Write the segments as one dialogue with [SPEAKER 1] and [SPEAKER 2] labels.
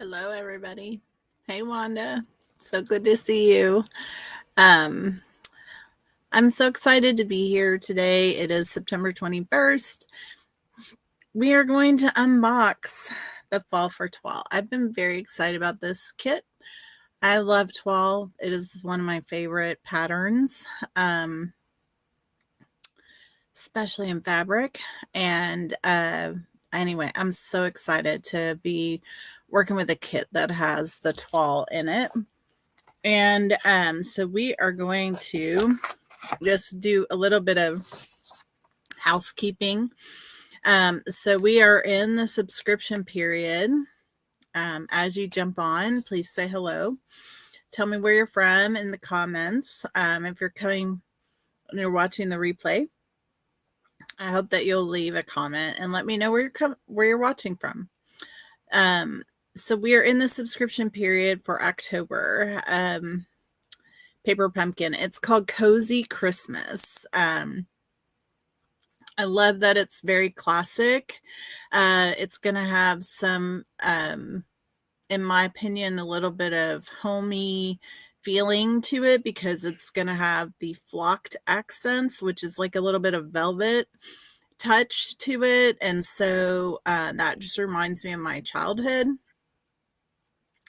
[SPEAKER 1] Hello, everybody. Hey, Wanda. So good to see you. Um, I'm so excited to be here today. It is September 21st. We are going to unbox the Fall for Toile. I've been very excited about this kit. I love toile. It is one of my favorite patterns, especially in fabric. And anyway, I'm so excited to be working with a kit that has the toile in it. And so we are going to just do a little bit of housekeeping. So we are in the subscription period. As you jump on, please say hello. Tell me where you're from in the comments. If you're coming and you're watching the replay, I hope that you'll leave a comment and let me know where you're watching from. So we are in the subscription period for October. Paper Pumpkin. It's called Cozy Christmas. I love that it's very classic. It's going to have some, in my opinion, a little bit of homey feeling to it because it's going to have the flocked accents, which is like a little bit of velvet touch to it. And so that just reminds me of my childhood.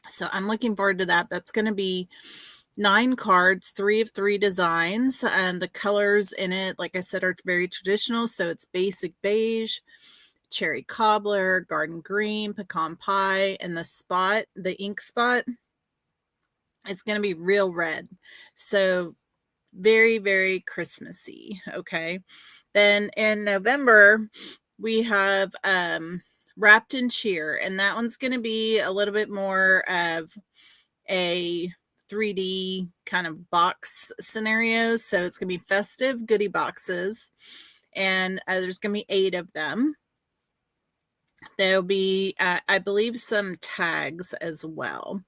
[SPEAKER 1] So I'm looking forward to that. That's going to be 9 cards, 3 of 3 designs, and the colors in it, like I said, are very traditional. So it's basic beige, cherry cobbler, garden green, pecan pie, and the ink spot, it's going to be real red. So very, very Christmassy. Okay. Then in November, we have Wrapped in Cheer, and that one's going to be a little bit more of a 3D kind of box scenario. So it's going to be festive goodie boxes, and there's going to be 8 of them. There'll be, I believe, some tags as well.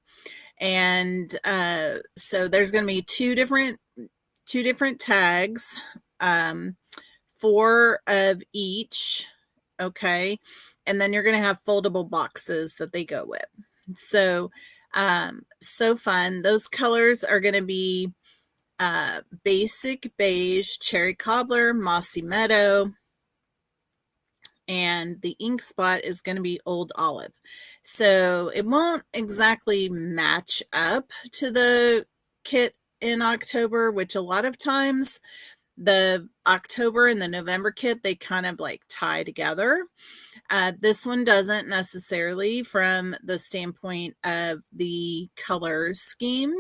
[SPEAKER 1] And so there's going to be two different tags, 4 of each. Okay. And then you're going to have foldable boxes that they go with. So so fun. Those colors are going to be basic beige, cherry cobbler, mossy meadow, and the ink spot is going to be old olive. So it won't exactly match up to the kit in October, which a lot of times the October and the November kit, they kind of like tie together. This one doesn't necessarily from the standpoint of the color scheme.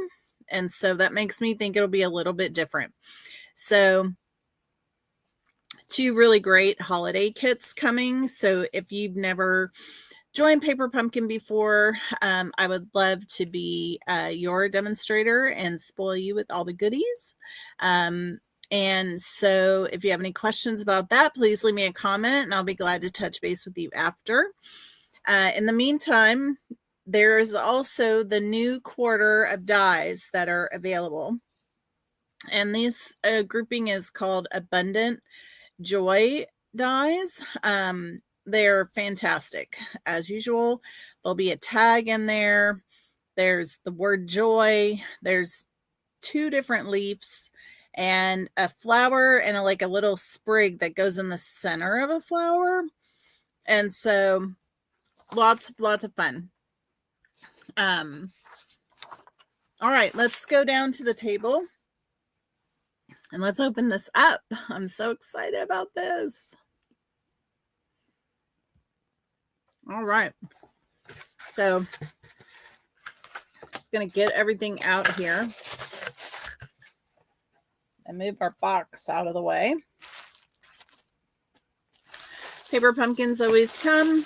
[SPEAKER 1] And so that makes me think it'll be a little bit different. So 2 really great holiday kits coming. So if you've never joined Paper Pumpkin before, I would love to be your demonstrator and spoil you with all the goodies. And so if you have any questions about that, please leave me a comment and I'll be glad to touch base with you after. In the meantime, there is also the new quarter of dies that are available. And this grouping is called Abundant Joy dies. They're fantastic. As usual, there'll be a tag in there. There's the word joy. There's 2 different leaves and a flower and like a little sprig that goes in the center of a flower. And so lots of fun. All right, let's go down to the table and let's open this up. I'm so excited about this. All right. So just going to get everything out here and move our box out of the way. Paper pumpkins always come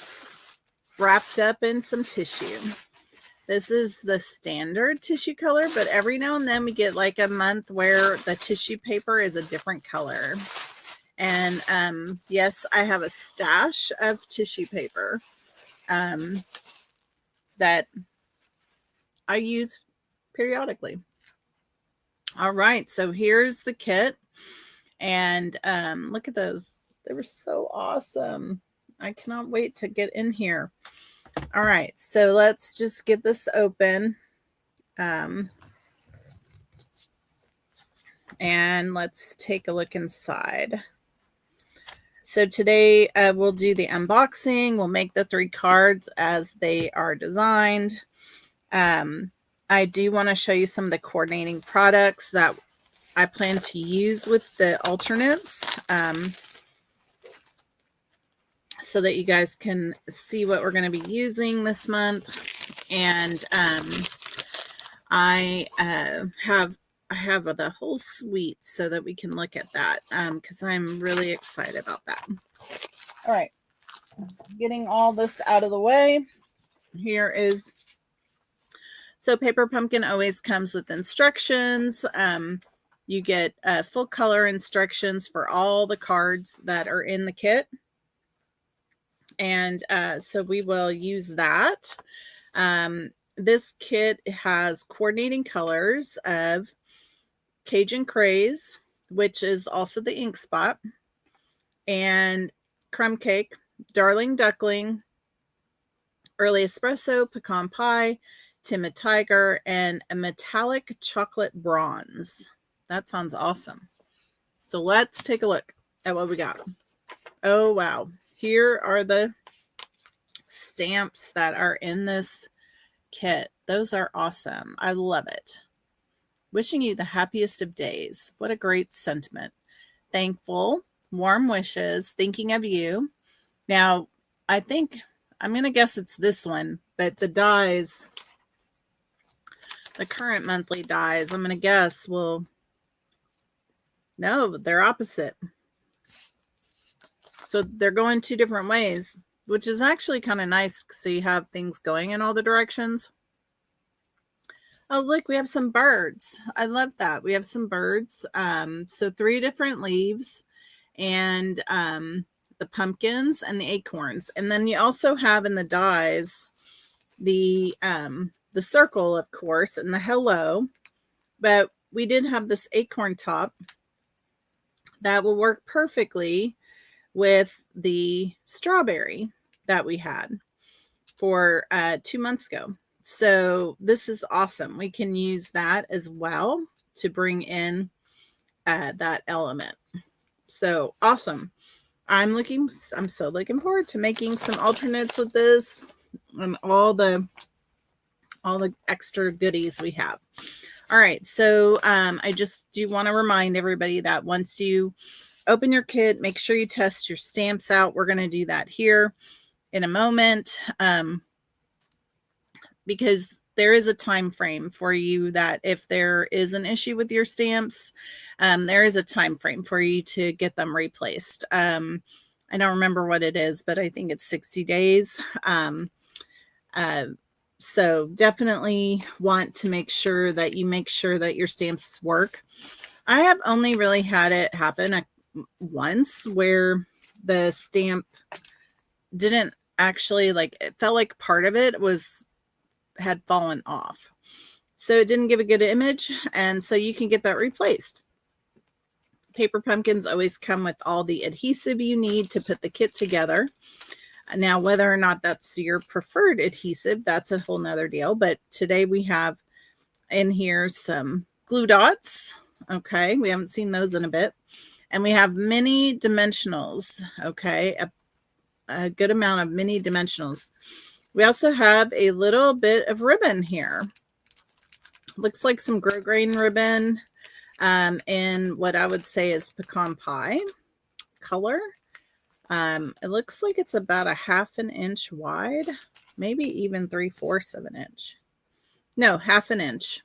[SPEAKER 1] wrapped up in some tissue. This is the standard tissue color, but every now and then we get like a month where the tissue paper is a different color. And yes, I have a stash of tissue paper that I use periodically. All right, so here's the kit. And look at those. They were so awesome. I cannot wait to get in here. All right, so let's just get this open. And let's take a look inside. So today we'll do the unboxing. We'll make the 3 cards as they are designed. I do want to show you some of the coordinating products that I plan to use with the alternates, so that you guys can see what we're going to be using this month. And I have the whole suite so that we can look at that, because I'm really excited about that. All right, getting all this out of the way. Here is, so Paper Pumpkin always comes with instructions. You get full color instructions for all the cards that are in the kit. And so we will use that. This kit has coordinating colors of Cajun Craze, which is also the ink spot, and Crumb Cake, Darling Duckling, Early Espresso, Pecan Pie, Timid Tiger, and a metallic chocolate bronze. That sounds awesome. So let's take a look at what we got. Oh, wow. Here are the stamps that are in this kit. Those are awesome. I love it. Wishing you the happiest of days. What a great sentiment. Thankful, warm wishes, thinking of you. Now, I think, I'm going to guess it's this one, but the dies, the current monthly dies, I'm going to guess will, no, they're opposite. So they're going 2 different ways, which is actually kind of nice. So you have things going in all the directions. Oh, look, we have some birds. I love that. We have some birds. So 3 different leaves, and the pumpkins and the acorns. And then you also have in the dies the circle, of course, and the hello. But we did have this acorn top that will work perfectly with the strawberry that we had for 2 months ago. So this is awesome. We can use that as well to bring in that element. So awesome. I'm so looking forward to making some alternates with this and all the extra goodies we have. All right. So I just do want to remind everybody that once you open your kit, make sure you test your stamps out. We're going to do that here in a moment, because there is a time frame for you that if there is an issue with your stamps, there is a time frame for you to get them replaced. I don't remember what it is, but I think it's 60 days. So definitely want to make sure that your stamps work. I have only really had it happen once where the stamp didn't actually, like, it felt like part of it had fallen off. So it didn't give a good image. And so you can get that replaced. Paper pumpkins always come with all the adhesive you need to put the kit together. Now, whether or not that's your preferred adhesive, that's a whole nother deal. But today we have in here some glue dots. Okay, we haven't seen those in a bit. And we have mini dimensionals. Okay, a good amount of mini dimensionals. We also have a little bit of ribbon here. Looks like some grosgrain ribbon in what I would say is pecan pie color. It looks like it's about a 1/2 inch wide, maybe even 3/4 of an inch. No, 1/2 inch.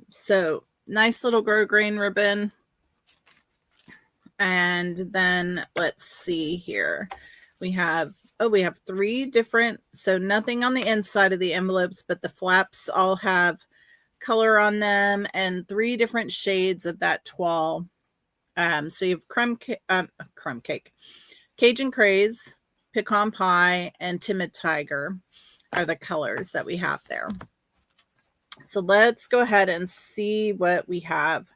[SPEAKER 1] So nice little grosgrain ribbon. And then let's see here. We have 3 different, so nothing on the inside of the envelopes, but the flaps all have color on them, and 3 different shades of that toile. So you have crumb cake, Cajun Craze, Pecan Pie, and Timid Tiger are the colors that we have there. So let's go ahead and see what we have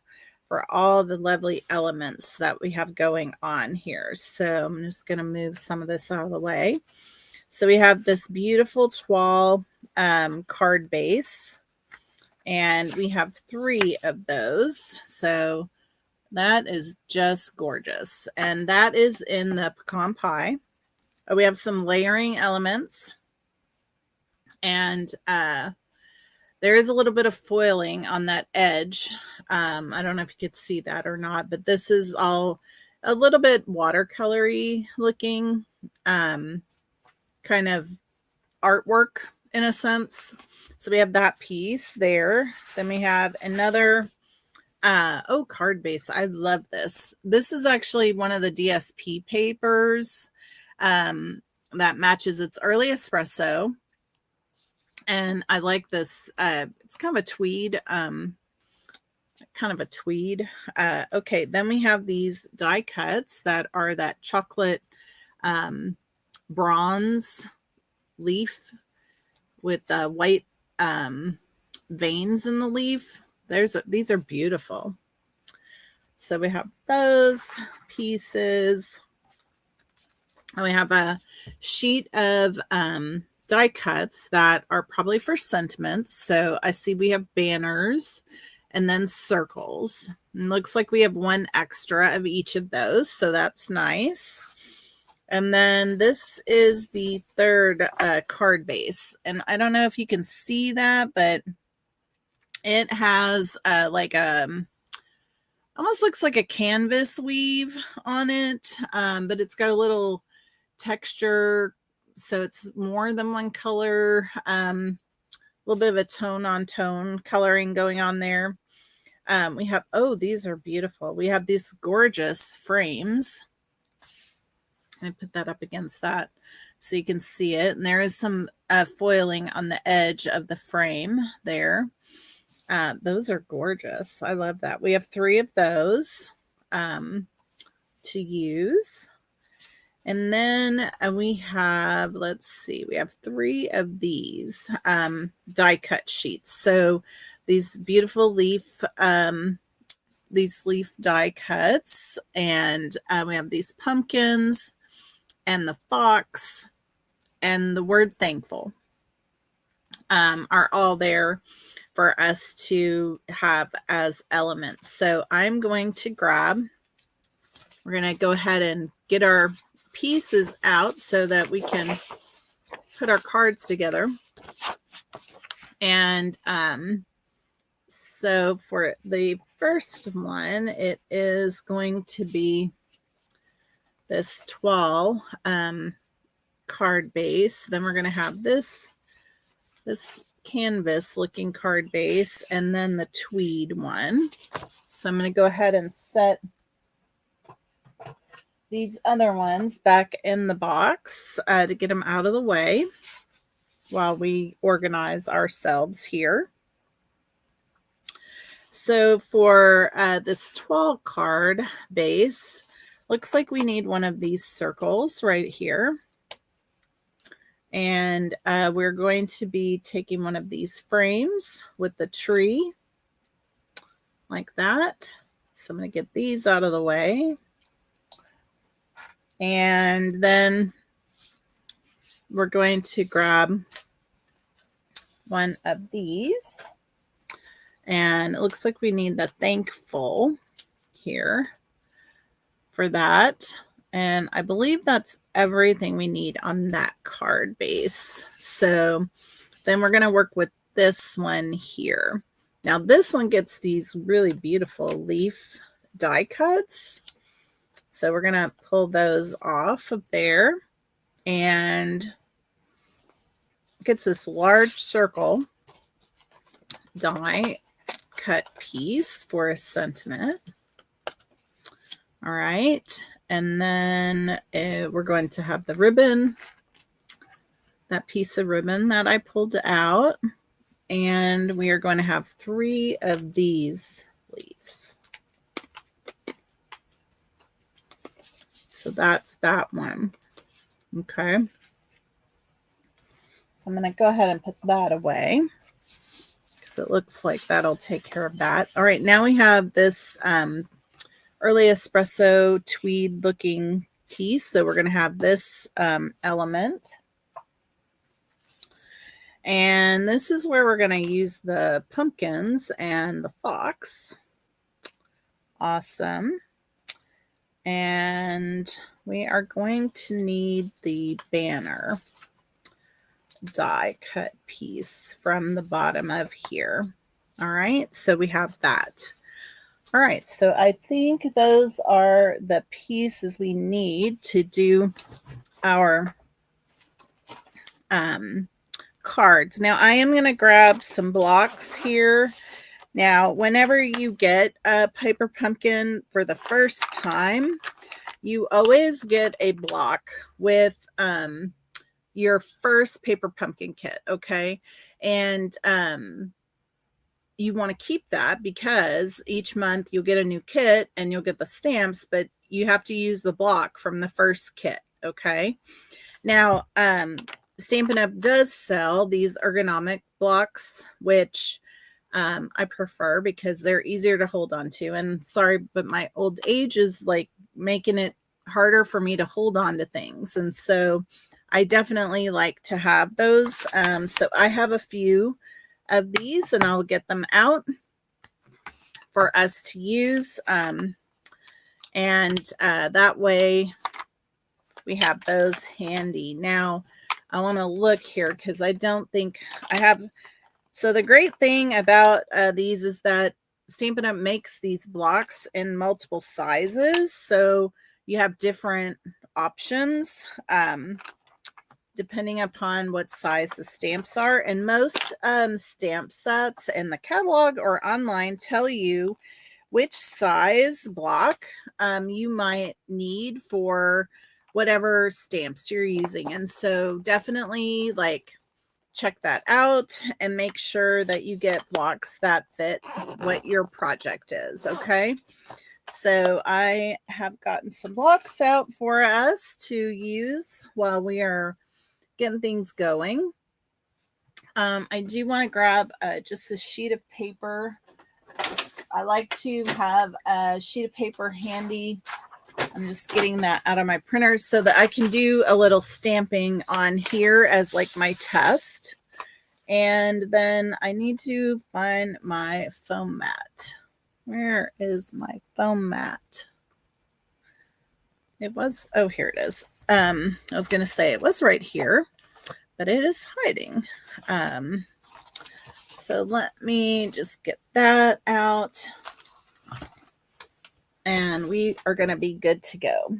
[SPEAKER 1] for all the lovely elements that we have going on here. So I'm just going to move some of this out of the way. So we have this beautiful Toile card base, and we have 3 of those. So that is just gorgeous. And that is in the pecan pie. We have some layering elements, and there is a little bit of foiling on that edge. I don't know if you could see that or not, but this is all a little bit watercolory looking, kind of artwork in a sense. So we have that piece there. Then we have another card base. I love this. This is actually one of the DSP papers that matches its early espresso. And I like this. It's kind of a tweed, okay, then we have these die cuts that are that chocolate bronze leaf with white veins in the leaf. These are beautiful. So we have those pieces. And we have a sheet of die cuts that are probably for sentiments. So I see we have banners and then circles. And looks like we have 1 extra of each of those. So that's nice. And then this is the 3rd card base. And I don't know if you can see that, but it has like almost looks like a canvas weave on it. But it's got a little texture, so it's more than 1 color, a little bit of a tone on tone coloring going on there. We have, these are beautiful. We have these gorgeous frames. I put that up against that so you can see it. And there is some foiling on the edge of the frame there. Those are gorgeous. I love that. We have 3 of those to use. And then we have, let's see, we have 3 of these die cut sheets. So these beautiful leaf, these leaf die cuts, and we have these pumpkins and the fox and the word thankful are all there for us to have as elements. So I'm going to we're going to go ahead and get our pieces out so that we can put our cards together. And so for the first one, it is going to be this Toile card base. Then we're going to have this canvas looking card base, and then the tweed one. So I'm going to go ahead and set these other ones back in the box to get them out of the way while we organize ourselves here. So for this Toile card base, looks like we need 1 of these circles right here. And we're going to be taking 1 of these frames with the tree like that. So I'm going to get these out of the way. And then we're going to grab 1 of these. And it looks like we need the thankful here for that. And I believe that's everything we need on that card base. So then we're going to work with this one here. Now this one gets these really beautiful leaf die cuts. So we're going to pull those off of there, and it gets this large circle die cut piece for a sentiment. All right. And then we're going to have the ribbon, that piece of ribbon that I pulled out. And we are going to have 3 of these leaves. So that's that one. Okay. So I'm going to go ahead and put that away, because it looks like that'll take care of that. All right. Now we have this early espresso tweed looking piece. So we're going to have this element. And this is where we're going to use the pumpkins and the fox. Awesome. And we are going to need the banner die cut piece from the bottom of here. All right, so we have that. All right, so I think those are the pieces we need to do our cards. Now I am going to grab some blocks here. Now, whenever you get a paper pumpkin for the first time, you always get a block with your first paper pumpkin kit, okay? And you want to keep that because each month you'll get a new kit and you'll get the stamps, but you have to use the block from the first kit, okay? Now, Stampin' Up! Does sell these ergonomic blocks, which I prefer because they're easier to hold on to. And sorry, but my old age is like making it harder for me to hold on to things. And so I definitely like to have those. So I have a few of these and I'll get them out for us to use. And that way we have those handy. Now I want to look here because I don't think I have. So the great thing about these is that Stampin' Up! Makes these blocks in multiple sizes. So you have different options depending upon what size the stamps are. And most stamp sets in the catalog or online tell you which size block you might need for whatever stamps you're using. And so definitely like check that out and make sure that you get blocks that fit what your project is, okay? So I have gotten some blocks out for us to use while we are getting things going. I do want to grab just a sheet of paper. I like to have a sheet of paper handy. I'm just getting that out of my printer so that I can do a little stamping on here as like my test. And then I need to find my foam mat. Where is my foam mat? It was, oh, here it is. I was going to say it was right here, but it is hiding. So let me just get that out. And we are going to be good to go.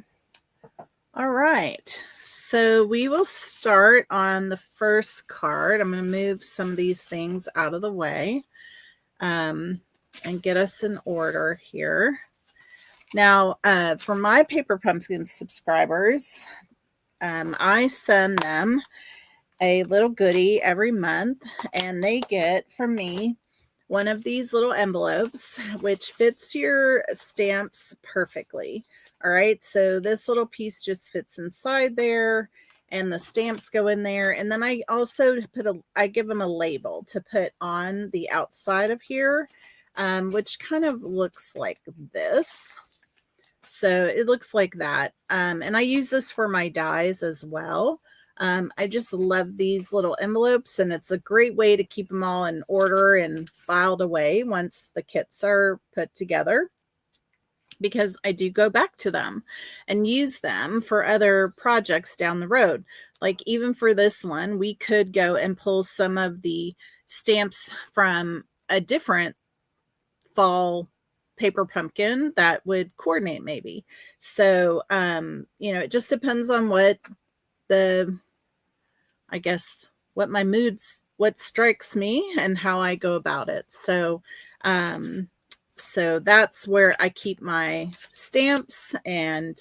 [SPEAKER 1] All right, so we will start on the first card. I'm going to move some of these things out of the way and get us in order here. Now, for my Paper Pumpkin subscribers, I send them a little goodie every month, and they get from me one of these little envelopes, which fits your stamps perfectly. All right, so this little piece just fits inside there, and the stamps go in there. And then I also I give them a label to put on the outside of here, which kind of looks like this. So it looks like that. And I use this for my dies as well. I just love these little envelopes, and it's a great way to keep them all in order and filed away once the kits are put together, because I do go back to them and use them for other projects down the road. Like even for this one, we could go and pull some of the stamps from a different fall paper pumpkin that would coordinate maybe. So, you know, it just depends on what I guess what my moods, what strikes me and how I go about it. So, so that's where I keep my stamps. And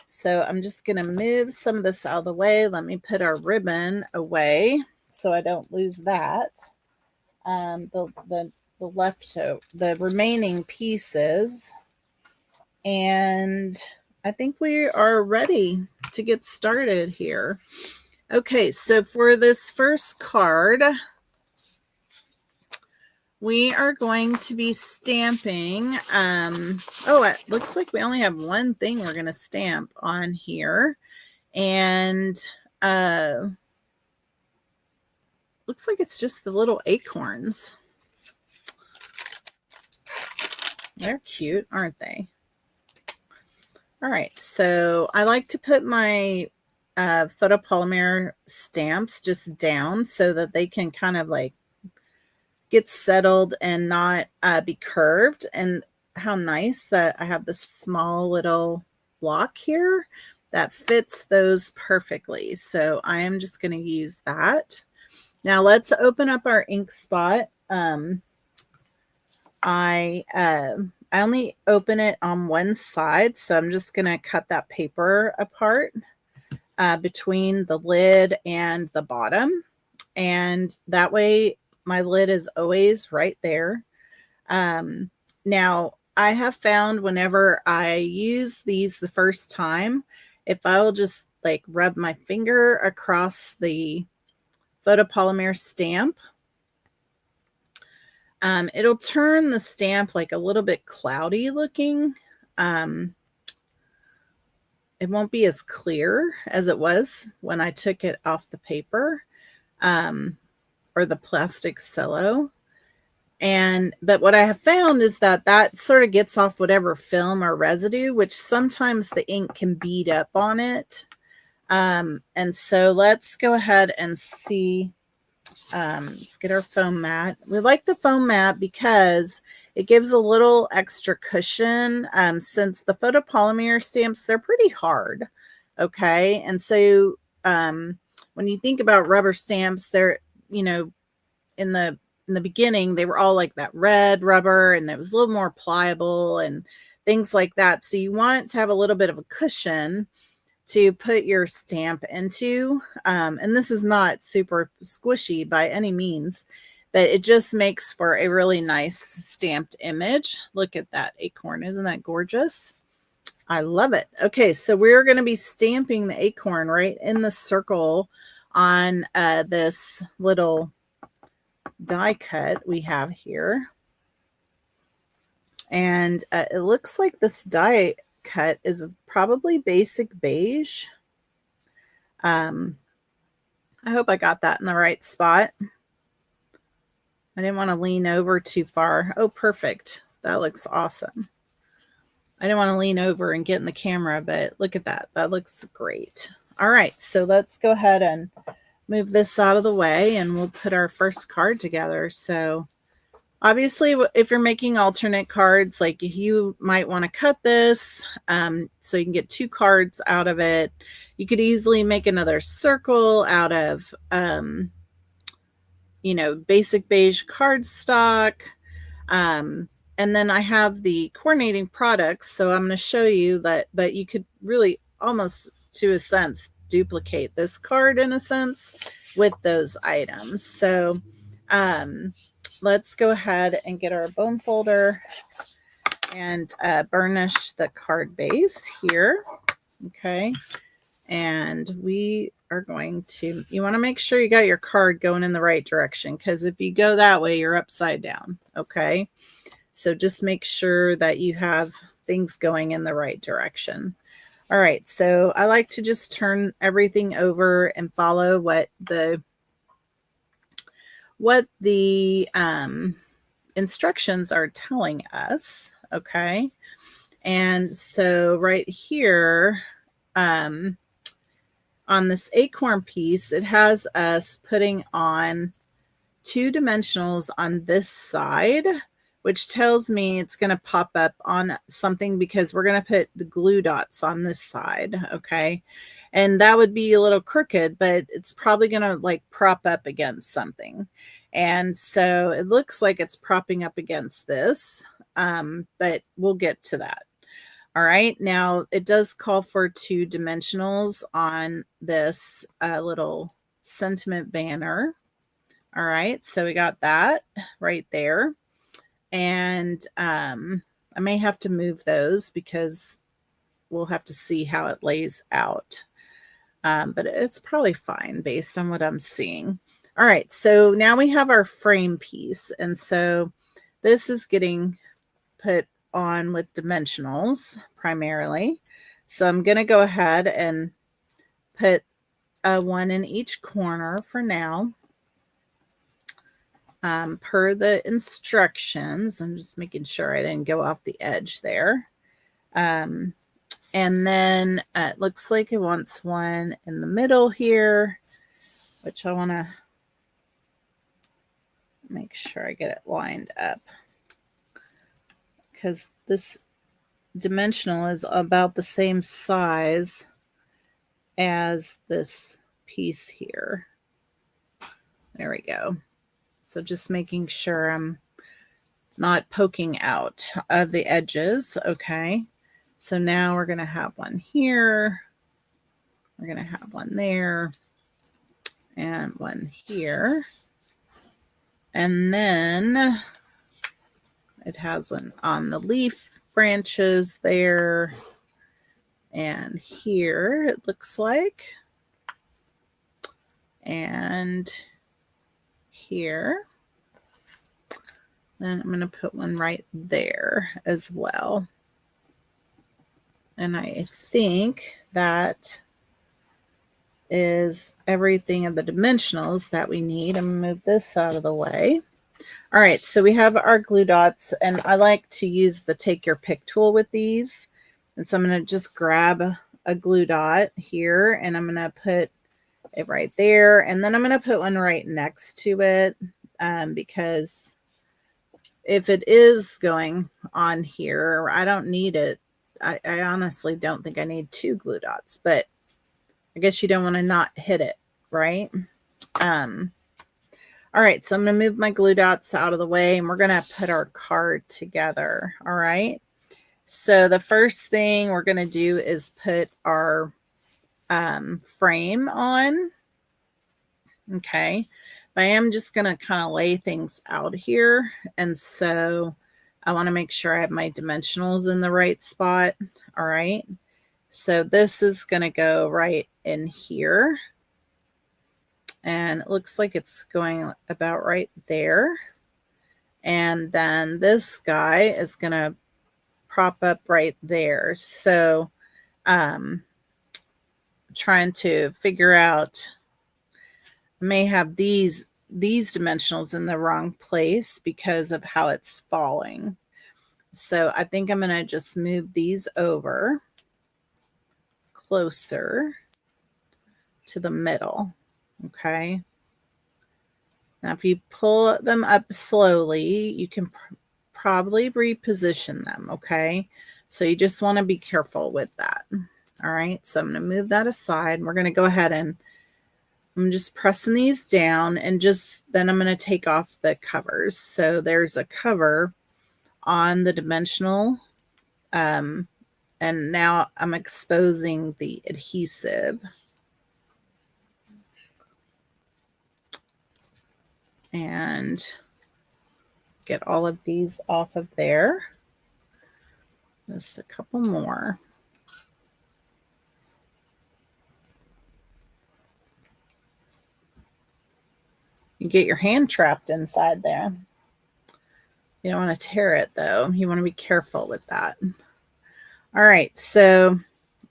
[SPEAKER 1] so I'm just going to move some of this out of the way. Let me put our ribbon away so I don't lose that. The remaining pieces. And I think we are ready to get started here. Okay, so for this first card, we are going to be stamping. Oh, it looks like we only have one thing we're going to stamp on here. And looks like it's just the little acorns. They're cute, aren't they? All right, so I like to put my photopolymer stamps just down so that they can kind of like get settled and not be curved. And how nice that I have this small little block here that fits those perfectly. So I am just going to use that. Now let's open up our ink spot. I only open it on one side, so I'm just going to cut that paper apart between the lid and the bottom. And that way my lid is always right there. Now, I have found whenever I use these the first time, if I will just like rub my finger across the photopolymer stamp, it'll turn the stamp like a little bit cloudy looking. It won't be as clear as it was when I took it off the paper or the plastic cello. But what I have found is that sort of gets off whatever film or residue, which sometimes the ink can bead up on it. And so let's go ahead and see. Let's get our foam mat. We like the foam mat because it gives a little extra cushion. Since the photopolymer stamps, they're pretty hard. Okay. And so when you think about rubber stamps, they're, you know, in the beginning, they were all like that red rubber and it was a little more pliable and things like that. So you want to have a little bit of a cushion to put your stamp into. And this is not super squishy by any means, but it just makes for a really nice stamped image. Look at that acorn. Isn't that gorgeous? I love it. Okay, so we're going to be stamping the acorn right in the circle on this little die cut we have here. And it looks like this die cut is probably basic beige. I hope I got that in the right spot. I didn't want to lean over too far. Oh, perfect. That looks awesome. I didn't want to lean over and get in the camera, but look at that. That looks great. All right, so let's go ahead and move this out of the way and we'll put our first card together. So obviously, if you're making alternate cards, like you might want to cut this so you can get 2 cards out of it. You could easily make another circle out of, you know, basic beige cardstock. And then I have the coordinating products. So I'm going to show you that, but you could really almost, to a sense, duplicate this card in a sense with those items. So let's go ahead and get our bone folder and burnish the card base here. Okay. And we are going to, you want to make sure you got your card going in the right direction, because if you go that way, you're upside down. Okay. So just make sure that you have things going in the right direction. All right. So I like to just turn everything over and follow what the instructions are telling us. Okay. And so right here, on this acorn piece, it has us putting on 2 dimensionals on this side, which tells me it's going to pop up on something because we're going to put the glue dots on this side. Okay. And that would be a little crooked, but it's probably going to like prop up against something. And so it looks like it's propping up against this, but we'll get to that. All right. Now it does call for 2 dimensionals on this little sentiment banner. All right. So we got that right there. And I may have to move those because we'll have to see how it lays out. But it's probably fine based on what I'm seeing. All right, so now we have our frame piece. And so this is getting put on with dimensionals primarily. So I'm going to go ahead and put 1 in each corner for now. per the instructions. I'm just making sure I didn't go off the edge there. And then it looks like it wants one in the middle here, which I want to make sure I get it lined up, because this dimensional is about the same size as this piece here. There we go. So just making sure I'm not poking out of the edges. Okay. So now we're going to have one here. We're going to have one there and one here. And then it has one on the leaf branches there and here, it looks like. And here. And I'm going to put one right there as well. And I think that is everything of the dimensionals that we need. I'm going to move this out of the way. All right, so we have our glue dots, and I like to use the take your pick tool with these. And so I'm going to just grab a glue dot here, and I'm going to put it right there. And then I'm going to put one right next to it, because if it is going on here, I don't need it. I honestly don't think I need 2 glue dots, but I guess you don't want to not hit it, right? All right, so I'm going to move my glue dots out of the way, and we're going to put our card together. All right. So the first thing we're going to do is put our frame on. Okay. But I am just going to kind of lay things out here. And so I want to make sure I have my dimensionals in the right spot. All right. So this is going to go right in here. And it looks like it's going about right there. And then this guy is going to prop up right there. So trying to figure out, I may have these dimensionals in the wrong place because of how it's falling. So I think I'm going to just move these over closer to the middle. Okay. Now, if you pull them up slowly, you can probably reposition them. Okay. So you just want to be careful with that. All right. So I'm going to move that aside. We're going to go ahead and I'm just pressing these down, and then I'm going to take off the covers. So there's a cover on the dimensional. And now I'm exposing the adhesive. And get all of these off of there. Just a couple more. You get your hand trapped inside there. You don't want to tear it though. You want to be careful with that. All right, so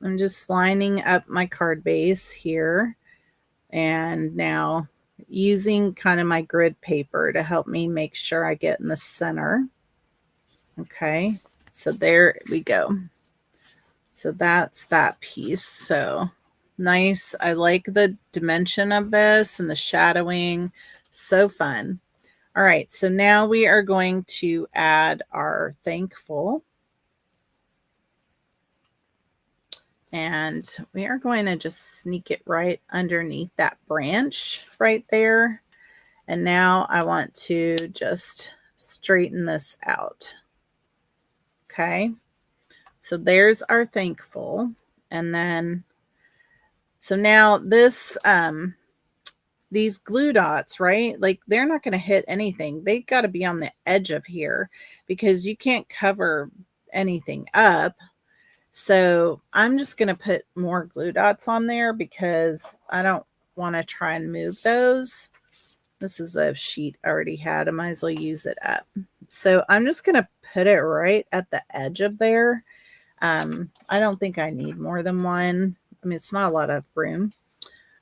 [SPEAKER 1] I'm just lining up my card base here. And now using kind of my grid paper to help me make sure I get in the center. Okay, so there we go. So that's that piece. So nice. I like the dimension of this and the shadowing. So fun. All right, so now we are going to add our thankful. And we are going to just sneak it right underneath that branch right there. And now I want to just straighten this out. Okay. So there's our thankful. And then, so now this, these glue dots, right? Like they're not going to hit anything. They got to be on the edge of here because you can't cover anything up. So I'm just going to put more glue dots on there because I don't want to try and move those. This is a sheet I already had. I might as well use it up. So I'm just going to put it right at the edge of there. I don't think I need more than one. I mean, it's not a lot of room.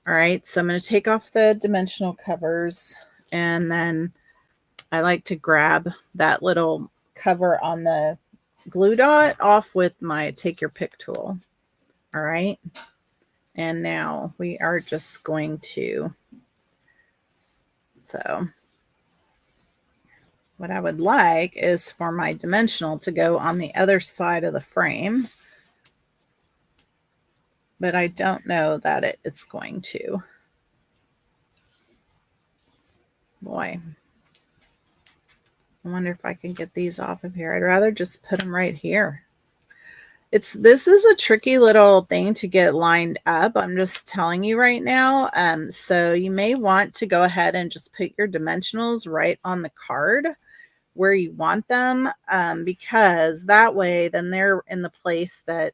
[SPEAKER 1] All right. So I'm going to take off the dimensional covers, and then I like to grab that little cover on the glue dot off with my take your pick tool. All right. And now we are just going to, so what I would like is for my dimensional to go on the other side of the frame, but I don't know that it's going to. Boy, I wonder if I can get these off of here. I'd rather just put them right here. This is a tricky little thing to get lined up. I'm just telling you right now. So you may want to go ahead and just put your dimensionals right on the card where you want them, because that way then they're in the place that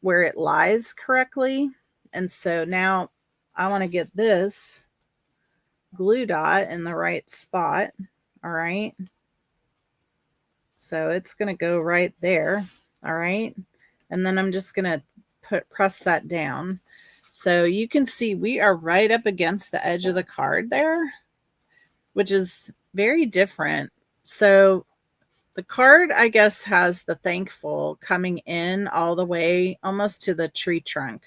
[SPEAKER 1] where it lies correctly. And so now I want to get this glue dot in the right spot. All right. So it's going to go right there. All right. And then I'm just going to press that down. So you can see we are right up against the edge of the card there, which is very different. So the card, I guess, has the thankful coming in all the way almost to the tree trunk,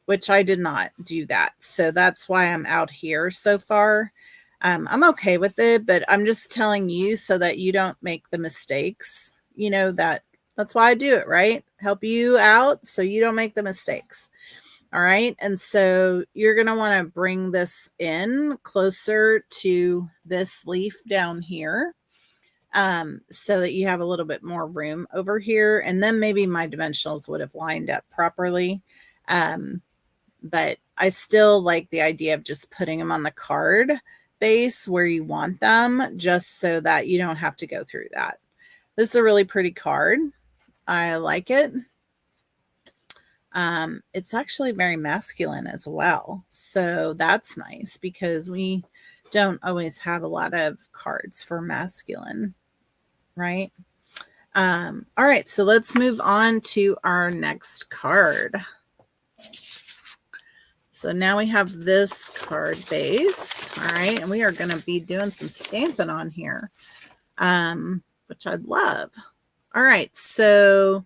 [SPEAKER 1] which I did not do that. So that's why I'm out here so far. I'm okay with it, but I'm just telling you so that you don't make the mistakes. You know, that's why I do it, right? Help you out so you don't make the mistakes. All right. And so you're going to want to bring this in closer to this leaf down here, so that you have a little bit more room over here. And then maybe my dimensionals would have lined up properly. But I still like the idea of just putting them on the card base where you want them, just so that you don't have to go through that. This is a really pretty card. I like it. It's actually very masculine as well. So that's nice because we don't always have a lot of cards for masculine, right? All right, so let's move on to our next card. So now we have this card base. All right, and we are going to be doing some stamping on here, which I'd love. All right, so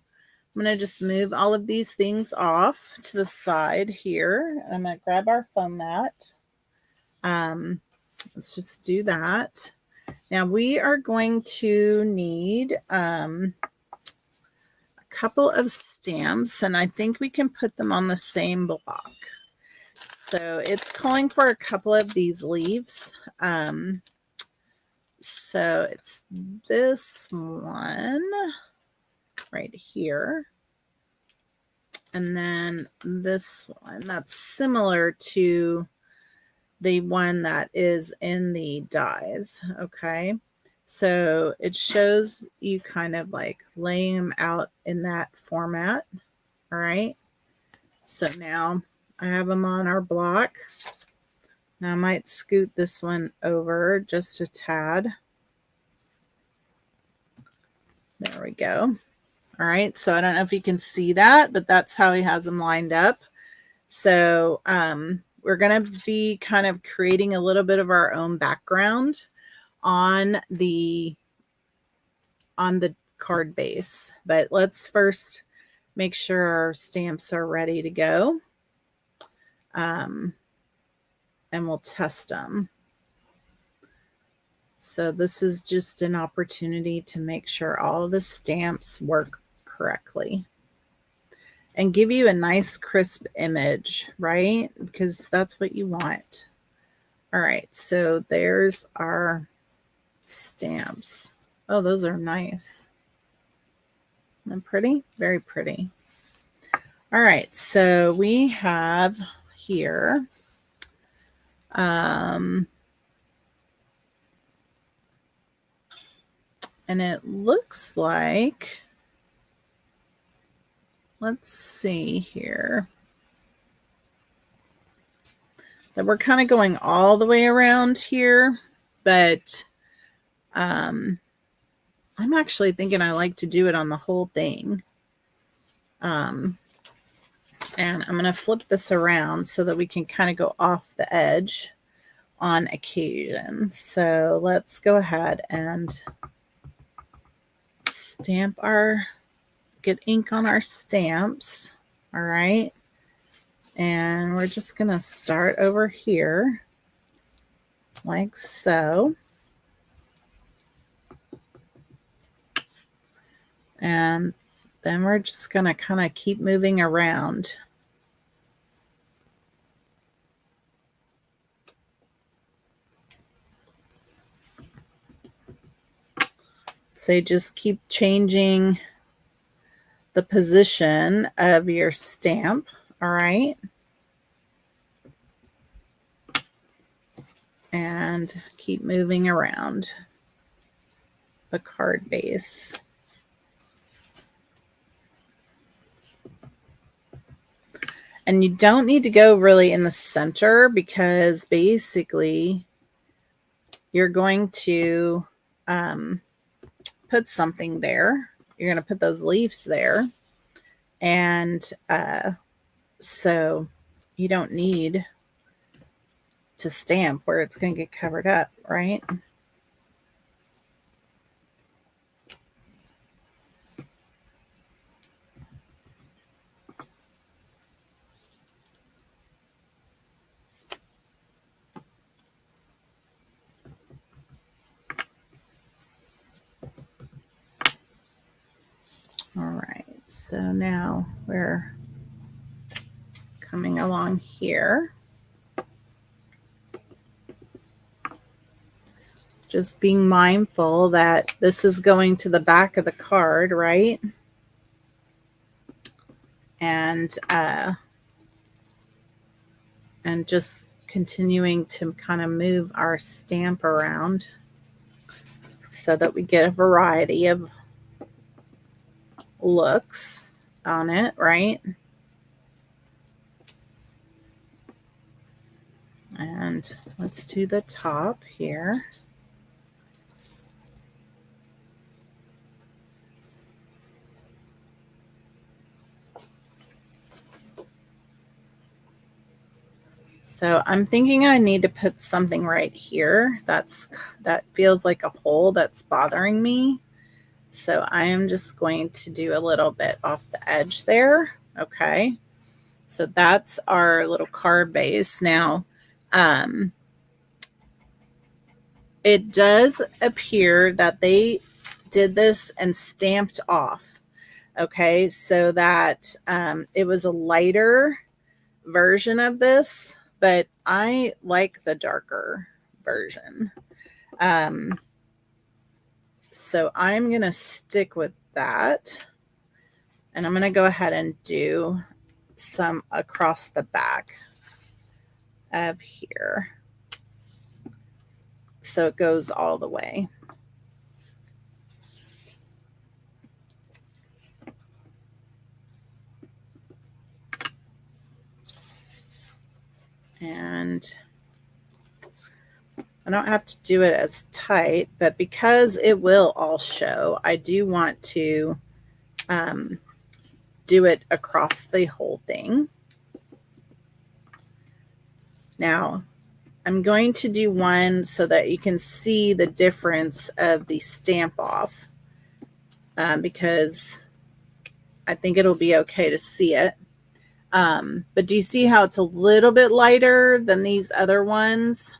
[SPEAKER 1] I'm going to just move all of these things off to the side here. I'm going to grab our foam mat. Let's just do that. Now we are going to need a couple of stamps, and I think we can put them on the same block. So it's calling for a couple of these leaves. So it's this one right here. And then this one that's similar to the one that is in the dies. Okay. So it shows you kind of like laying them out in that format. All right. So now I have them on our block. Now I might scoot this one over just a tad. There we go. All right. So I don't know if you can see that, but that's how he has them lined up. So we're going to be kind of creating a little bit of our own background on the card base. But let's first make sure our stamps are ready to go. And we'll test them. So this is just an opportunity to make sure all of the stamps work correctly and give you a nice crisp image, right? Because that's what you want. All right, so there's our stamps. Oh, those are nice. Isn't that pretty? Very pretty. All right, so we have here and it looks like, let's see here, that we're kind of going all the way around here, but I'm actually thinking I like to do it on the whole thing. And I'm going to flip this around so that we can kind of go off the edge on occasion. So let's go ahead and get ink on our stamps. All right. And we're just going to start over here like so. And then we're just going to kind of keep moving around. So just keep changing the position of your stamp. All right. And keep moving around the card base. And you don't need to go really in the center because basically you're going to put something there. You're going to put those leaves there. And so you don't need to stamp where it's going to get covered up, right? All right, so now we're coming along here. Just being mindful that this is going to the back of the card, right? And just continuing to kind of move our stamp around so that we get a variety of looks on it, right? And let's do the top here. So I'm thinking I need to put something right here. That feels like a hole that's bothering me. So I am just going to do a little bit off the edge there. Okay. So that's our little card base. Now, it does appear that they did this and stamped off. Okay. So that it was a lighter version of this, but I like the darker version. So I'm going to stick with that. And I'm going to go ahead and do some across the back of here. So it goes all the way. And I don't have to do it as tight, but because it will all show, I do want to do it across the whole thing. Now, I'm going to do one so that you can see the difference of the stamp off because I think it'll be okay to see it. But do you see how it's a little bit lighter than these other ones?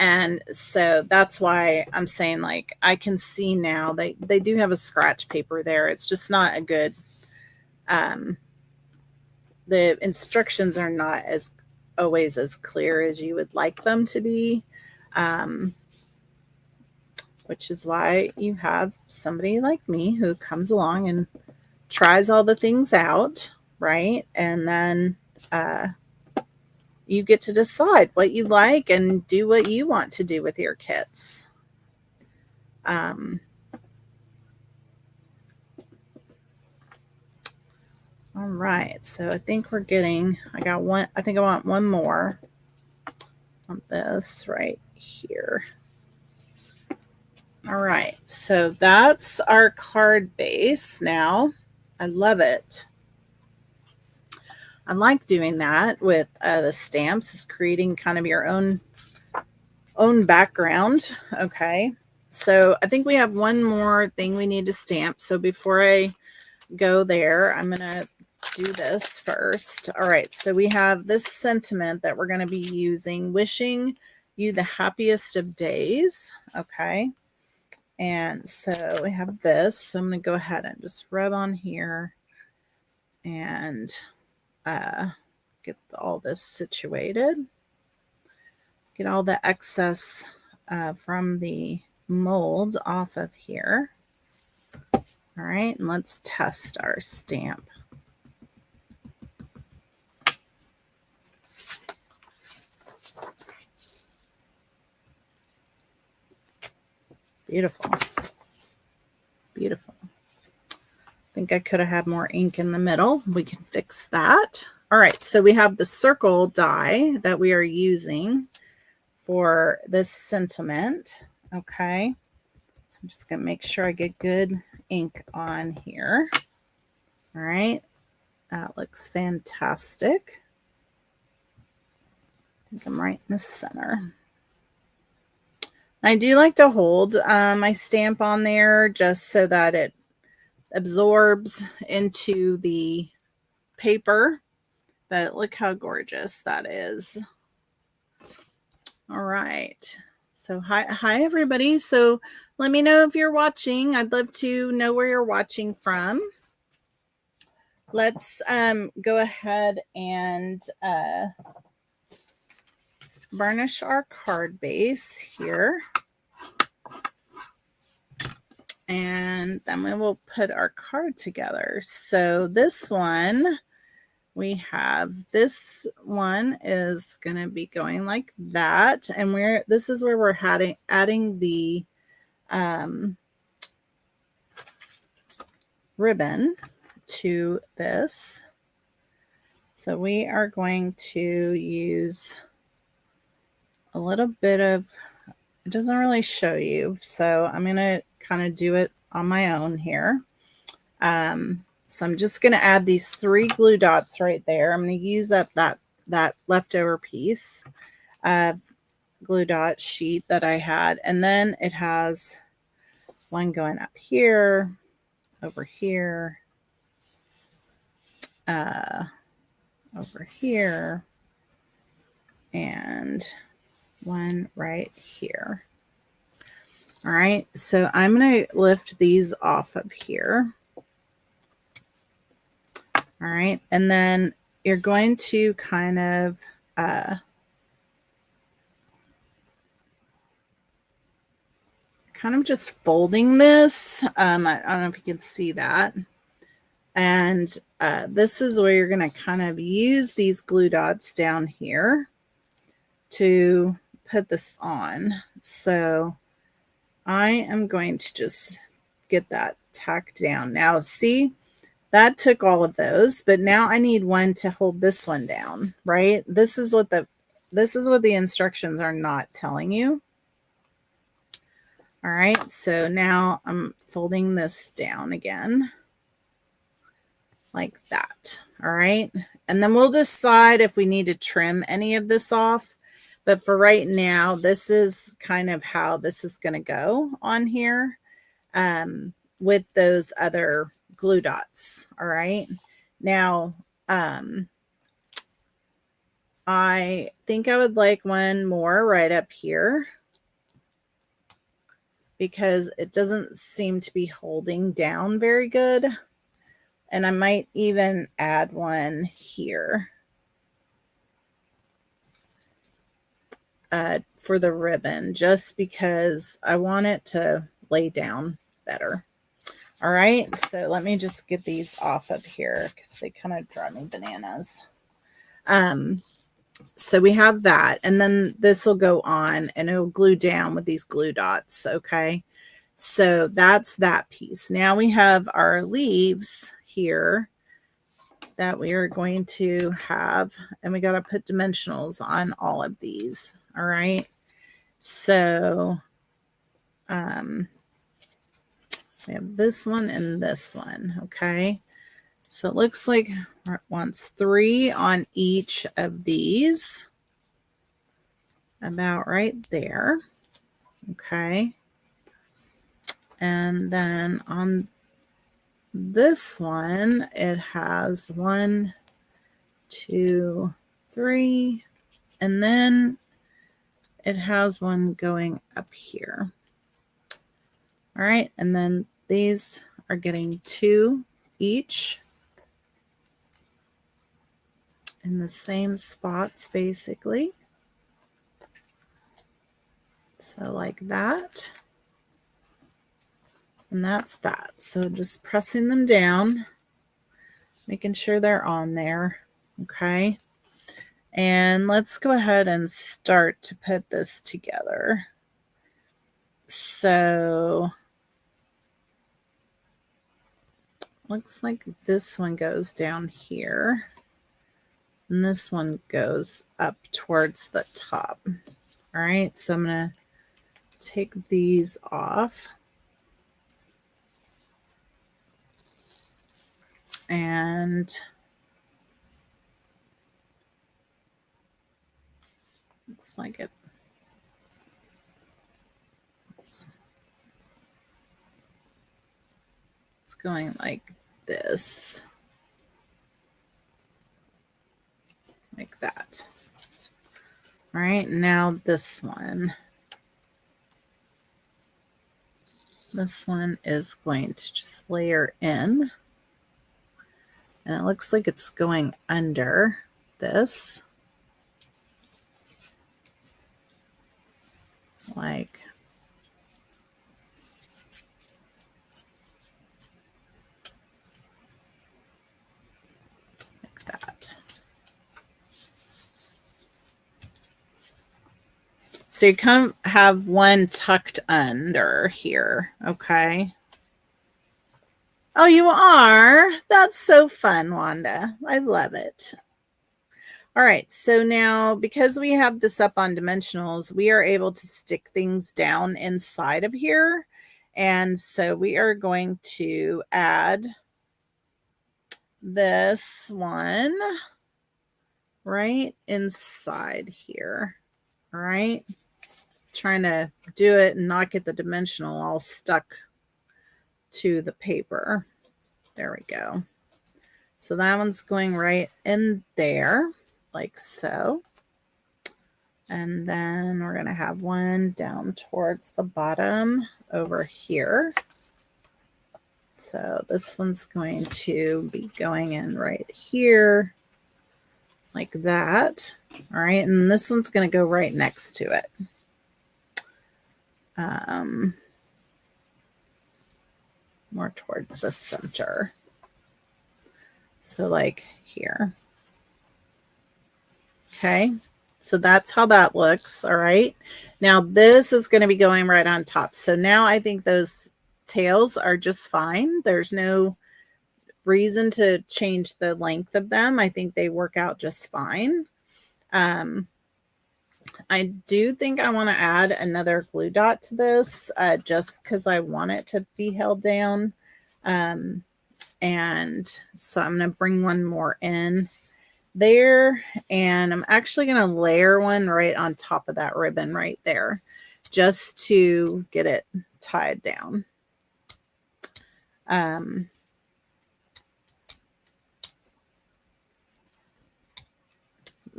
[SPEAKER 1] And so that's why I'm saying, like, I can see now they do have a scratch paper there. It's just not a good, the instructions are not as always as clear as you would like them to be, which is why you have somebody like me who comes along and tries all the things out, right? And then you get to decide what you like and do what you want to do with your kits. All right, so I think we're getting, I think I want one more on this right here. All right, so that's our card base now. I love it. I like doing that with the stamps, is creating kind of your own background. Okay, so I think we have one more thing we need to stamp. So before I go there, I'm gonna do this first. All right, so we have this sentiment that we're going to be using, wishing you the happiest of days. Okay, and so we have this. So I'm going to go ahead and just rub on here and get all this situated, get all the excess from the mold off of here. All right, and let's test our stamp. Beautiful. Beautiful. I think I could have had more ink in the middle. We can fix that. All right, so we have the circle die that we are using for this sentiment. Okay, so I'm just going to make sure I get good ink on here. All right, that looks fantastic. I think I'm right in the center. I do like to hold my stamp on there just so that it absorbs into the paper. But look how gorgeous that is. All right. So hi everybody. So let me know if you're watching. I'd love to know where you're watching from. Let's go ahead and varnish our card base here. And then we will put our card together. So this one, we have this one is going to be going like that. And this is where we're adding the ribbon to this. So we are going to use a little bit of, it doesn't really show you, so I'm going to kind of do it on my own here. So I'm just going to add these 3 glue dots right there. I'm going to use up that leftover piece glue dot sheet that I had, and then it has one going up here, over here, over here, and one right here. All right, so I'm going to lift these off of here. All right, and then you're going to kind of just folding this. I don't know if you can see that. And this is where you're going to kind of use these glue dots down here to put this on. So I am going to just get that tacked down. Now, see, that took all of those, but now I need one to hold this one down, right? This is what the instructions are not telling you. All right, so now I'm folding this down again like that. All right, and then we'll decide if we need to trim any of this off. But for right now, this is kind of how this is going to go on here with those other glue dots. All right, now I think I would like one more right up here, because it doesn't seem to be holding down very good. And I might even add one here for the ribbon, just because I want it to lay down better. All right, so let me just get these off of here because they kind of drive me bananas. So we have that, and then this will go on and it'll glue down with these glue dots. Okay, so that's that piece. Now we have our leaves here that we are going to have, and we got to put dimensionals on all of these. All right, so we have this one and this one. Okay, So it looks like it wants 3 on each of these. About right there. Okay. And then on this one, it has 1, 2, 3, and then it has one going up here. All right, and then these are getting 2 each in the same spots, basically. So like that. And that's that. So just pressing them down, making sure they're on there. Okay. And let's go ahead and start to put this together. So looks like this one goes down here. And this one goes up towards the top. All right, so I'm going to take these off. And looks like it. Oops. It's going like this. Like that. All right, now this one. This one is going to just layer in. And it looks like it's going under this. Like that. So you kind of have one tucked under here, okay? Oh, you are? That's so fun, Wanda. I love it. All right, so now because we have this up on dimensionals, we are able to stick things down inside of here. And so we are going to add this one right inside here. All right, trying to do it and not get the dimensional all stuck to the paper. There we go. So that one's going right in there, like so. And then we're going to have one down towards the bottom over here. So this one's going to be going in right here, like that. All right, and this one's going to go right next to it. More towards the center. So like here. Okay, so that's how that looks. All right, now this is going to be going right on top. So now I think those tails are just fine. There's no reason to change the length of them. I think they work out just fine. I do think I want to add another glue dot to this just because I want it to be held down. And so I'm going to bring one more in there, and I'm actually going to layer one right on top of that ribbon right there just to get it tied down.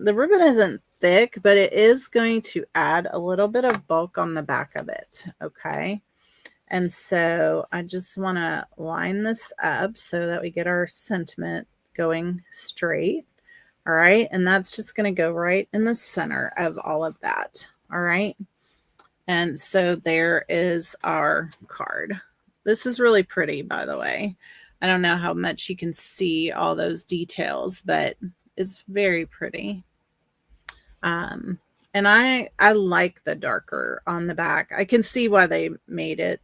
[SPEAKER 1] The ribbon isn't thick, but it is going to add a little bit of bulk on the back of it. Okay. And so I just want to line this up so that we get our sentiment going straight. All right. And that's just going to go right in the center of all of that. All right. And so there is our card. This is really pretty, by the way. I don't know how much you can see all those details, but it's very pretty. And I like the darker on the back. I can see why they made it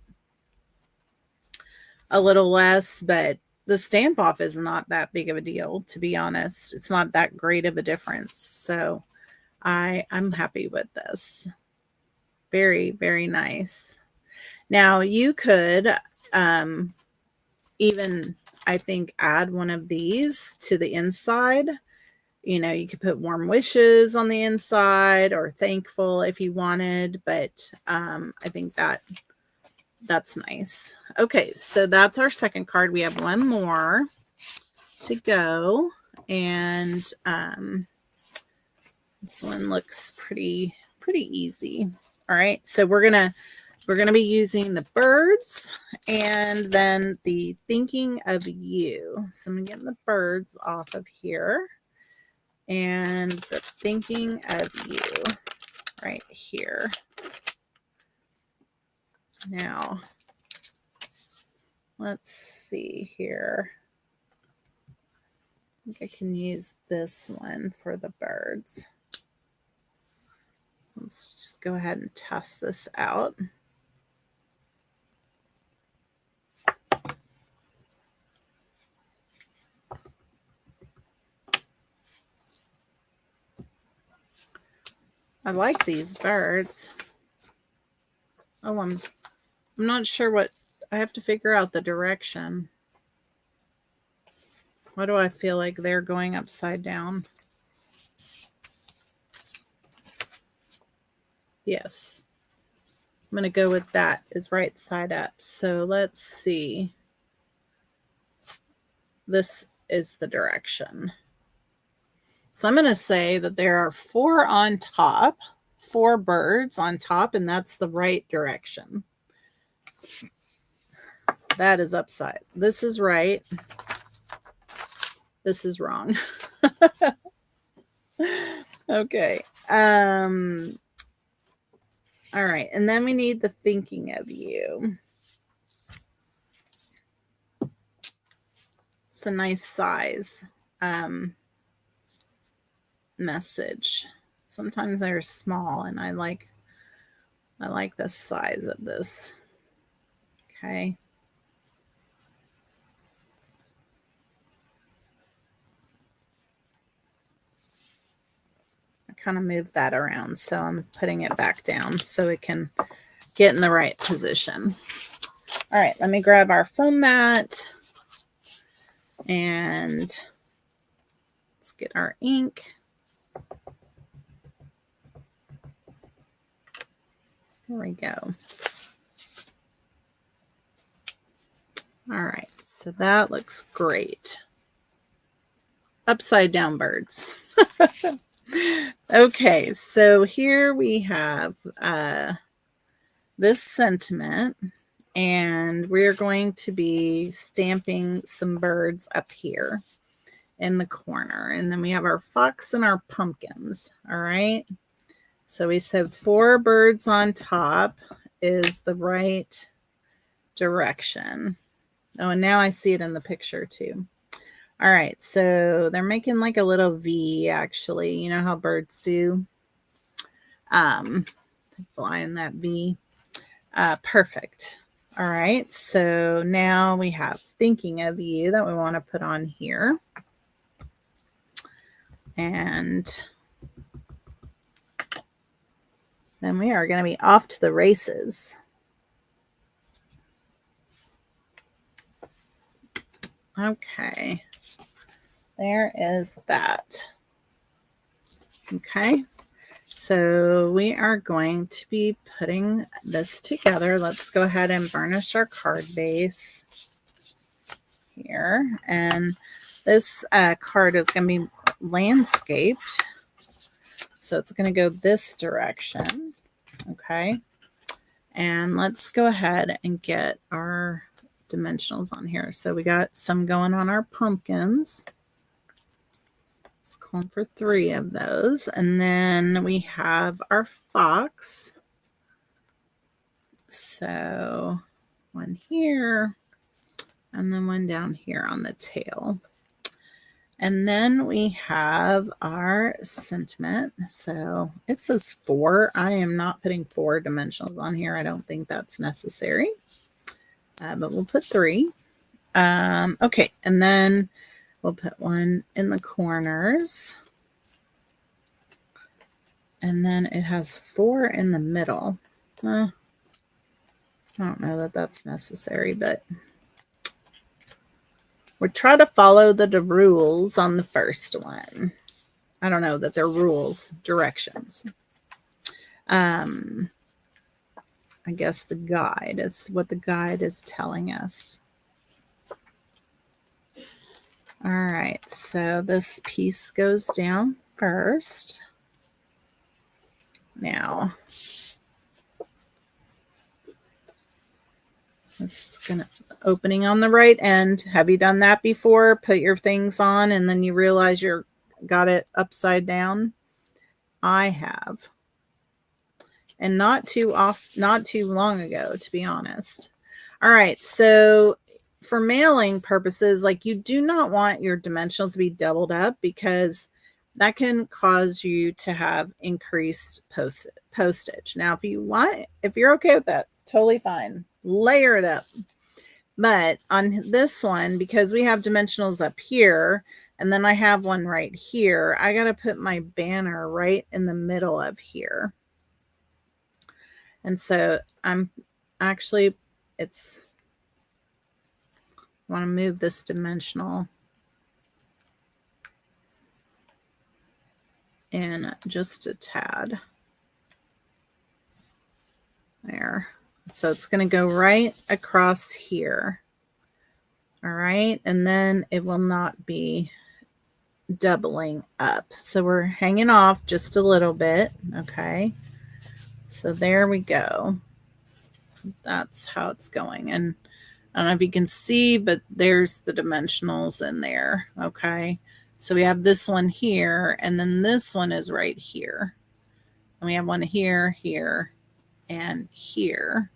[SPEAKER 1] a little less, but the stamp off is not that big of a deal, to be honest. It's not that great of a difference. So I'm happy with this. Very, very nice. Now you could even I think, add one of these to the inside. You know, you could put warm wishes on the inside or thankful if you wanted, but I think that's nice. Okay, so that's our second card. We have one more to go, and this one looks pretty easy. All right, so we're gonna be using the birds and then the thinking of you. So I'm getting the birds off of here and the thinking of you right here. Now, let's see here. I think I can use this one for the birds. Let's just go ahead and test this out. I like these birds. Oh, I'm not sure what I have to figure out the direction. Why do I feel like they're going upside down? Yes. I'm going to go with that is right side up. So let's see. This is the direction. So I'm going to say that there are 4 on top, 4 birds on top, and that's the right direction. That is upside. This is right. This is wrong. Okay. All right. And then we need the thinking of you. It's a nice size message. Sometimes they're small, and I like the size of this. Okay. I kind of moved that around, so I'm putting it back down so it can get in the right position. All right, let me grab our foam mat and let's get our ink. There we go. All right, so that looks great. Upside down birds. Okay, so here we have this sentiment, and we're going to be stamping some birds up here in the corner. And then we have our fox and our pumpkins. All right. So we said 4 birds on top is the right direction. Oh, and now I see it in the picture too. All right. So they're making like a little V, actually. You know how birds do? Fly in that V. Perfect. All right. So now we have thinking of you that we want to put on here. And then we are going to be off to the races. Okay. There is that. Okay. So we are going to be putting this together. Let's go ahead and burnish our card base here. And this card is going to be landscaped. So it's going to go this direction. Okay. And let's go ahead and get our dimensionals on here. So we got some going on our pumpkins. Let's call for 3 of those. And then we have our fox. So 1 here and then 1 down here on the tail. And then we have our sentiment. So it says 4. I am not putting 4 dimensionals on here. I don't think that's necessary. But we'll put 3. Okay, and then we'll put 1 in the corners. And then it has 4 in the middle. I don't know that that's necessary, but We try to follow the rules on the first one. I don't know that they're rules, directions. I guess the guide is what the guide is telling us. All right, so this piece goes down first. Now, this is gonna opening on the right end. Have you done that before? Put your things on and then you realize you're got it upside down? I have. And not too long ago, to be honest. All right, so for mailing purposes, like you do not want your dimensionals to be doubled up because that can cause you to have increased postage. Now, if you're okay with that, totally fine. Layer it up. But on this one, because we have dimensionals up here, and then I have one right here, I got to put my banner right in the middle of here. And so I'm actually, I want to move this dimensional in just a tad. There. So it's going to go right across here. All right. And then it will not be doubling up. So we're hanging off just a little bit. Okay. So there we go. That's how it's going. And I don't know if you can see, but there's the dimensionals in there. Okay. So we have this one here, and then this one is right here. And we have one here, here, and here.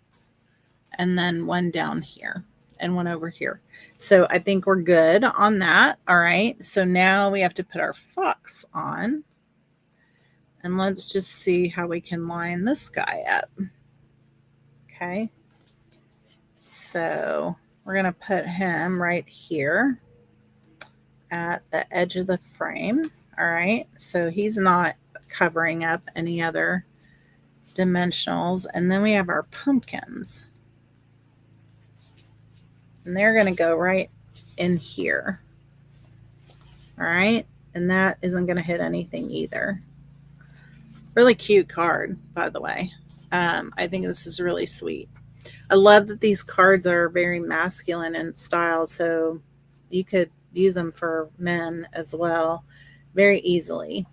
[SPEAKER 1] And then one down here and one over here. So I think we're good on that. All right. So now we have to put our fox on. And let's just see how we can line this guy up. Okay. So we're going to put him right here at the edge of the frame. All right. So he's not covering up any other dimensionals. And then we have our pumpkins. And they're going to go right in here. All right. And that isn't going to hit anything either. Really cute card, by the way. I think this is really sweet. I love that these cards are very masculine in style, so you could use them for men as well very easily.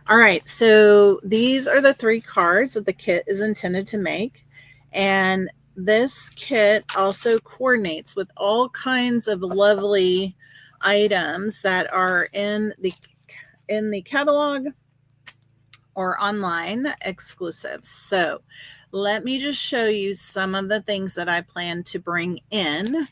[SPEAKER 1] All right, so these are the 3 cards that the kit is intended to make. And this kit also coordinates with all kinds of lovely items that are in the catalog or online exclusives. So let me just show you some of the things that I plan to bring in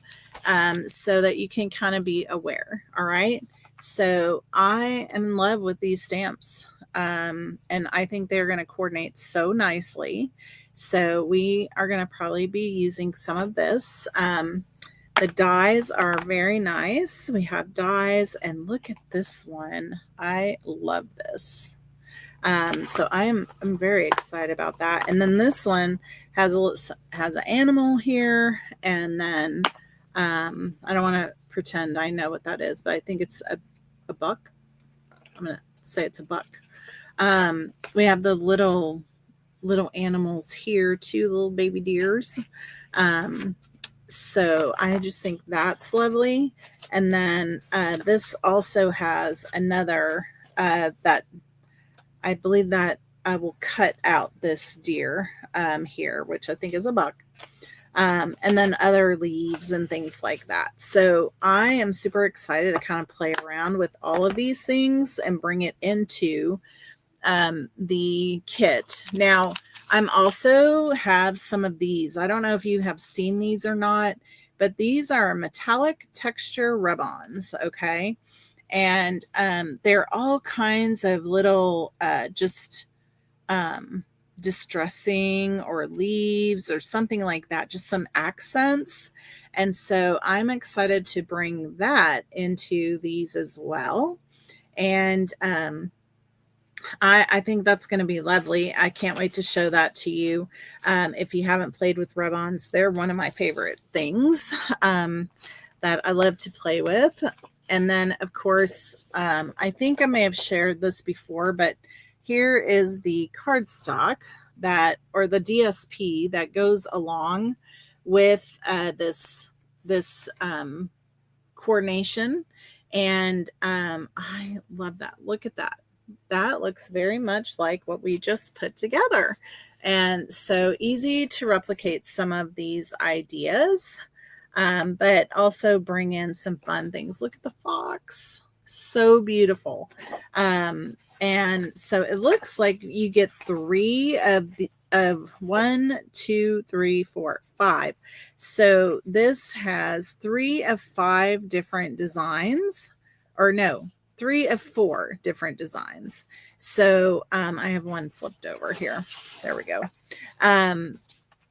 [SPEAKER 1] so that you can kind of be aware. All right. So I am in love with these stamps and I think they're going to coordinate so nicely. So we are going to probably be using some of this. The dies are very nice. We have dies, and look at this one. I love this. So I'm very excited about that. And then this one has an animal here, and then I don't want to pretend I know what that is, but I think it's a buck. I'm gonna say it's a buck. We have the little animals here too, little baby deers. So I just think that's lovely. And then this also has another that I believe that I will cut out this deer here, which I think is a buck. And then other leaves and things like that. So I am super excited to kind of play around with all of these things and bring it into the kit. Now, I'm also have some of these. I don't know if you have seen these or not, but these are metallic texture rub-ons, okay? And they're all kinds of little distressing or leaves or something like that, just some accents. And so I'm excited to bring that into these as well. And I think that's going to be lovely. I can't wait to show that to you. If you haven't played with rub-ons, they're one of my favorite things. that I love to play with. And then, of course, I think I may have shared this before, but here is the cardstock that, or the DSP that goes along with this coordination. And I love that. Look at that. That looks very much like what we just put together. And so easy to replicate some of these ideas, but also bring in some fun things. Look at the fox. So beautiful. And so it looks like you get three of 1, 2, 3, 4, 5. So this has 3 of 5 different designs, or no, 3 of 4 different designs. So I have one flipped over here. There we go.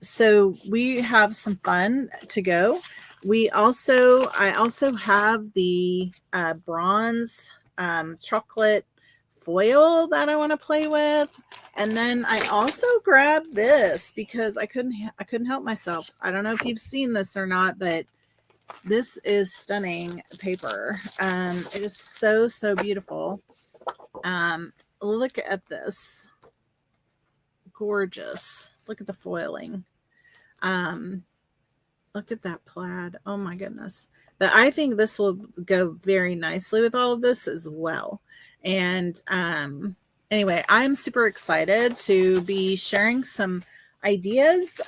[SPEAKER 1] So we have some fun to go. I also have the bronze chocolate foil that I want to play with. And then I also grabbed this because I couldn't help myself. I don't know if you've seen this or not, but this is stunning paper. It is so, so beautiful. Look at this. Gorgeous. Look at the foiling. Look at that plaid. Oh my goodness. But I think this will go very nicely with all of this as well. And anyway, I'm super excited to be sharing some ideas.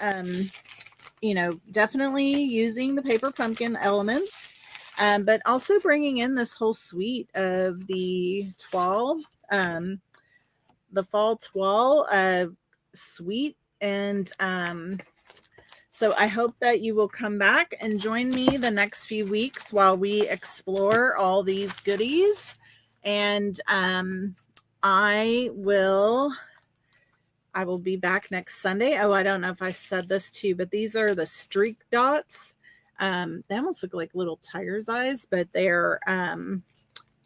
[SPEAKER 1] Definitely using the paper pumpkin elements, but also bringing in this whole suite of the toile, the fall toile suite. And so I hope that you will come back and join me the next few weeks while we explore all these goodies. And I will be back next Sunday. Oh, I don't know if I said this too, but these are the streak dots. They almost look like little tiger's eyes, but they're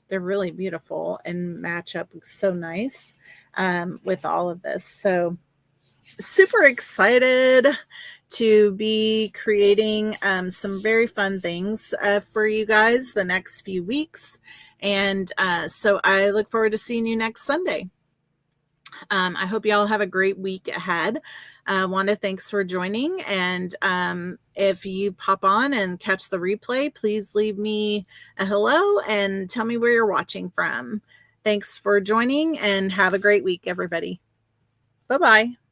[SPEAKER 1] really beautiful and match up so nice with all of this. So super excited to be creating some very fun things for you guys the next few weeks. And so I look forward to seeing you next Sunday. I hope you all have a great week ahead. Wanda, thanks for joining. And if you pop on and catch the replay, please leave me a hello and tell me where you're watching from. Thanks for joining and have a great week, everybody. Bye-bye.